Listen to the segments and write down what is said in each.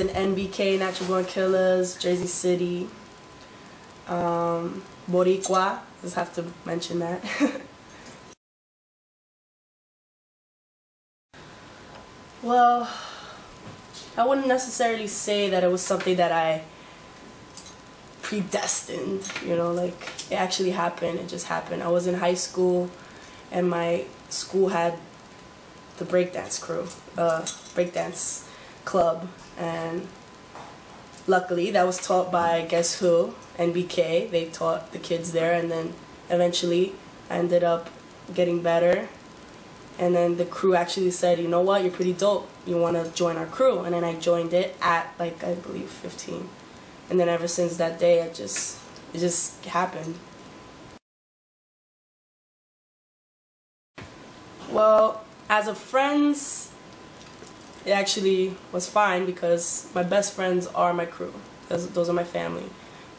in NBK, Natural Born Killahz, Jersey City, Boricua, just have to mention that. Well, I wouldn't necessarily say that it was something that I predestined, you know, like it actually happened, it just happened. I was in high school and my school had the breakdance crew, breakdance club, and luckily that was taught by guess who, NBK. They taught the kids there, and then eventually I ended up getting better, and then the crew actually said, you know what, you're pretty dope, you want to join our crew, and then I joined it at like I believe 15, and then ever since that day it just happened. Well, as of friends, it actually was fine because my best friends are my crew. Those are my family.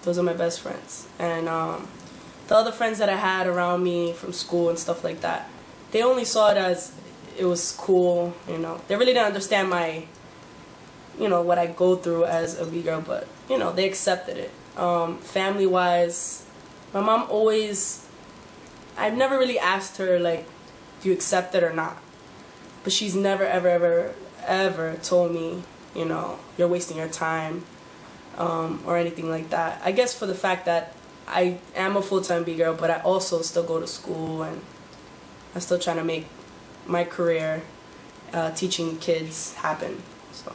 Those are my best friends. And the other friends that I had around me from school and stuff like that, they only saw it as it was cool, you know. They really didn't understand my, you know, what I go through as a B-girl, but, you know, they accepted it. Family-wise, my mom always, I've never really asked her, like, do you accept it or not? But she's never, ever told me, you know, you're wasting your time, or anything like that. I guess for the fact that I am a full-time B-girl, but I also still go to school, and I'm still trying to make my career teaching kids happen. So.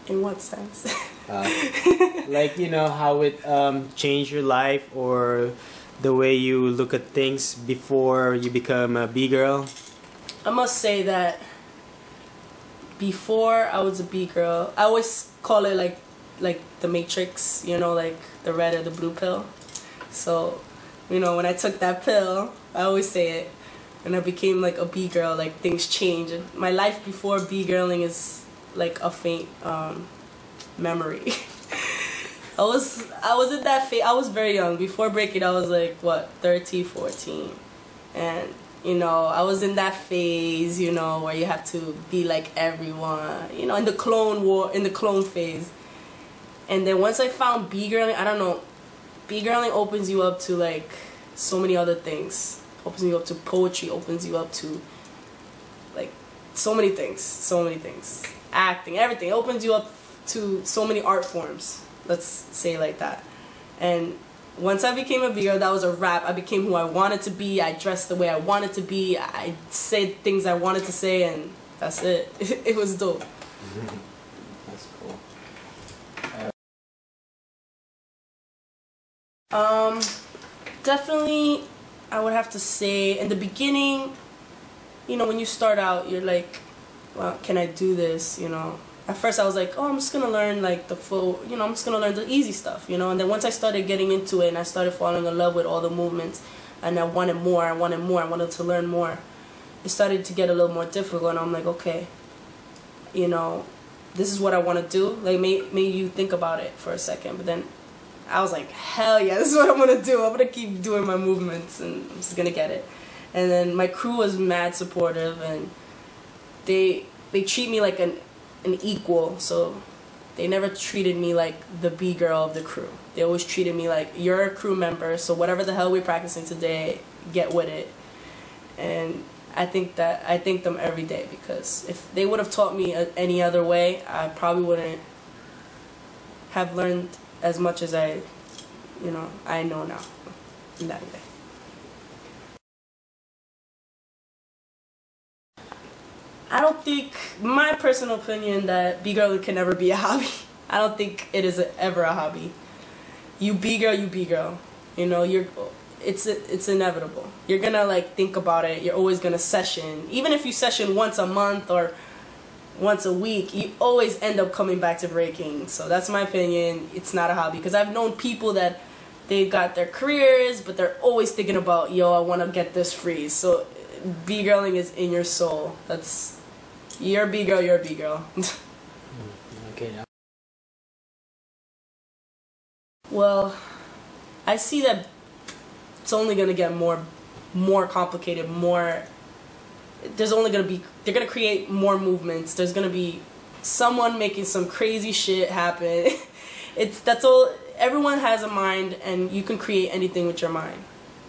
In what sense? Like, you know, how it changed your life, or the way you look at things before you become a B-girl? I must say that before I was a B-girl, I always call it like the Matrix, you know, like the red or the blue pill. So, you know, when I took that pill, I always say it, and I became like a B-girl, like things change. And my life before B-girling is like a faint memory. I was in that phase. I was very young. Before breaking, I was like, what, 13, 14. And, you know, I was in that phase, you know, where you have to be like everyone, you know, in the clone war, in the clone phase. And then once I found B-girling, I don't know, B-girling opens you up to like so many other things. Opens you up to poetry, opens you up to like so many things. Acting, everything. It opens you up to so many art forms. Let's say it like that. And once I became a B-girl, that was a wrap. I became who I wanted to be. I dressed the way I wanted to be. I said things I wanted to say, and that's it. It was dope. That's cool. Definitely, I would have to say, in the beginning, you know, when you start out, you're like, well, can I do this, you know? At first I was like, oh, I'm just gonna learn like the full, you know, I'm just gonna learn the easy stuff, you know. And then once I started getting into it and I started falling in love with all the movements, and I wanted more, I wanted to learn more, it started to get a little more difficult. And I'm like, okay, you know, this is what I want to do. Like, made you think about it for a second. But then I was like, hell yeah, this is what I'm gonna do. I'm gonna keep doing my movements, and I'm just gonna get it. And then my crew was mad supportive, and they treat me like an equal. So they never treated me like the B-girl of the crew. They always treated me like, you're a crew member, so whatever the hell we're practicing today, get with it. And I thank them every day, because if they would have taught me any other way, I probably wouldn't have learned as much as I know now in that way. I don't think, my personal opinion, that B-girl can never be a hobby. I don't think it is ever a hobby. You B-girl, you B-girl. You know, it's inevitable. You're gonna like think about it. You're always gonna session. Even if you session once a month or once a week, you always end up coming back to breaking. So that's my opinion. It's not a hobby, because I've known people that they got their careers, but they're always thinking about, yo, I want to get this free. So B-girling is in your soul. You're a B-girl, you're a B-girl. Okay. Well, I see that it's only going to get more complicated, more there's only gonna be, they're gonna create more movements. There's gonna be someone making some crazy shit happen. That's all. Everyone has a mind, and you can create anything with your mind.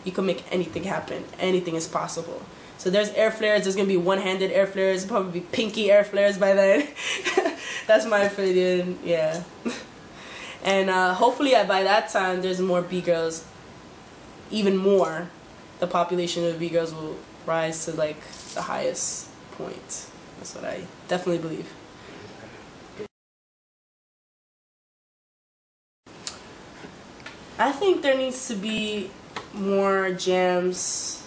You can make anything happen. Anything is possible. So there's air flares. There's gonna be one-handed air flares. Probably be pinky air flares by then. That's my opinion. Yeah. And hopefully by that time there's more B-girls. Even more, the population of B-girls will rise to like the highest point. That's what I definitely believe. I think there needs to be more jams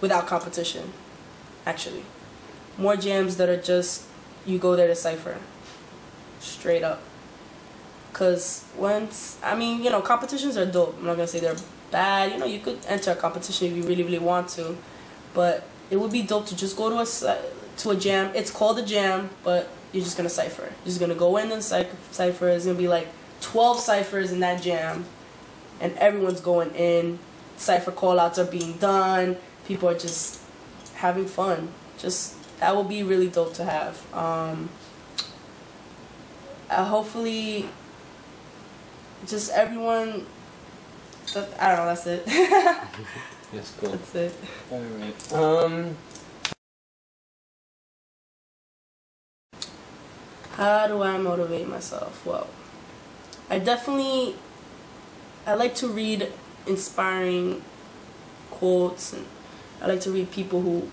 without competition, actually. More jams that are just, you go there to cypher. Straight up. Because once, I mean, you know, competitions are dope. I'm not going to say they're bad. You know, you could enter a competition if you really, really want to. But it would be dope to just go to a jam. It's called a jam, but you're just going to cypher. You're just going to go in and cypher. It's going to be like 12 ciphers in that jam, and everyone's going in. Cipher call-outs are being done. People are just having fun. Just, that will be really dope to have. Hopefully, just everyone. I don't know. That's it. That's cool. That's it. All right. How do I motivate myself? Well, I like to read inspiring quotes, and I like to read people who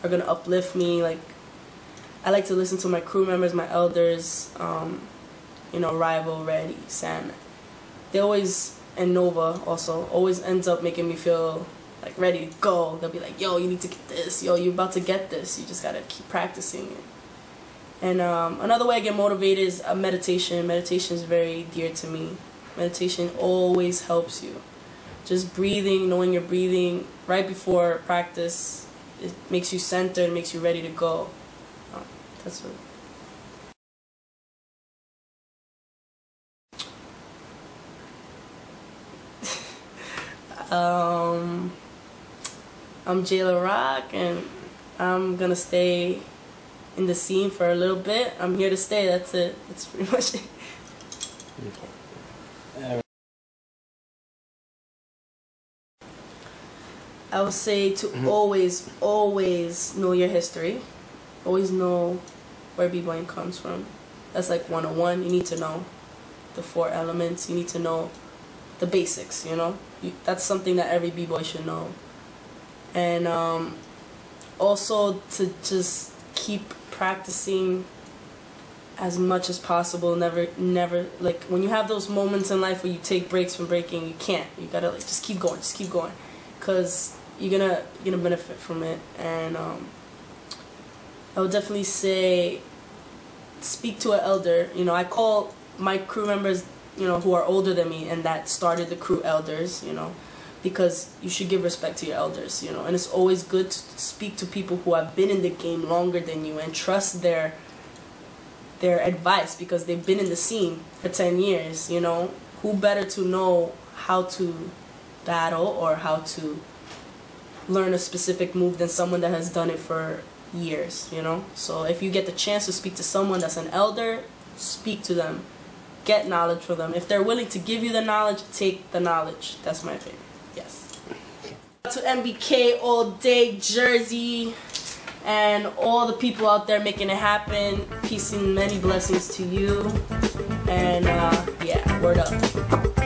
are gonna uplift me. Like, I like to listen to my crew members, my elders, you know, Rival, Reddy, Sam. They always, and Nova also, always ends up making me feel like ready to go. They'll be like, yo, you need to get this. Yo, you're about to get this. You just gotta keep practicing it. And another way I get motivated is meditation. Meditation is very dear to me. Meditation always helps you. Just breathing, knowing you're breathing right before practice, it makes you centered, makes you ready to go. That's what. I'm J La-rok, and I'm gonna stay in the scene for a little bit. I'm here to stay. That's it. That's pretty much it. I would say to always know your history. Always know where b-boying comes from. That's like 101. You need to know the 4 elements. You need to know the basics, you know. That's something that every b-boy should know. And also to just keep practicing as much as possible. Never, like, when you have those moments in life where you take breaks from breaking, you can't. You gotta, like, just keep going, because you're gonna benefit from it. And I would definitely say speak to an elder. You know, I call my crew members, you know, who are older than me and that started the crew elders, you know, because you should give respect to your elders, you know. And it's always good to speak to people who have been in the game longer than you and trust their advice, because they've been in the scene for 10 years, you know. Who better to know how to battle or how to learn a specific move than someone that has done it for years, you know. So if you get the chance to speak to someone that's an elder, speak to them, get knowledge from them. If they're willing to give you the knowledge, take the knowledge. That's my opinion. Yes. To MBK all day, Jersey, and all the people out there making it happen. Peace and many blessings to you. And yeah, word up.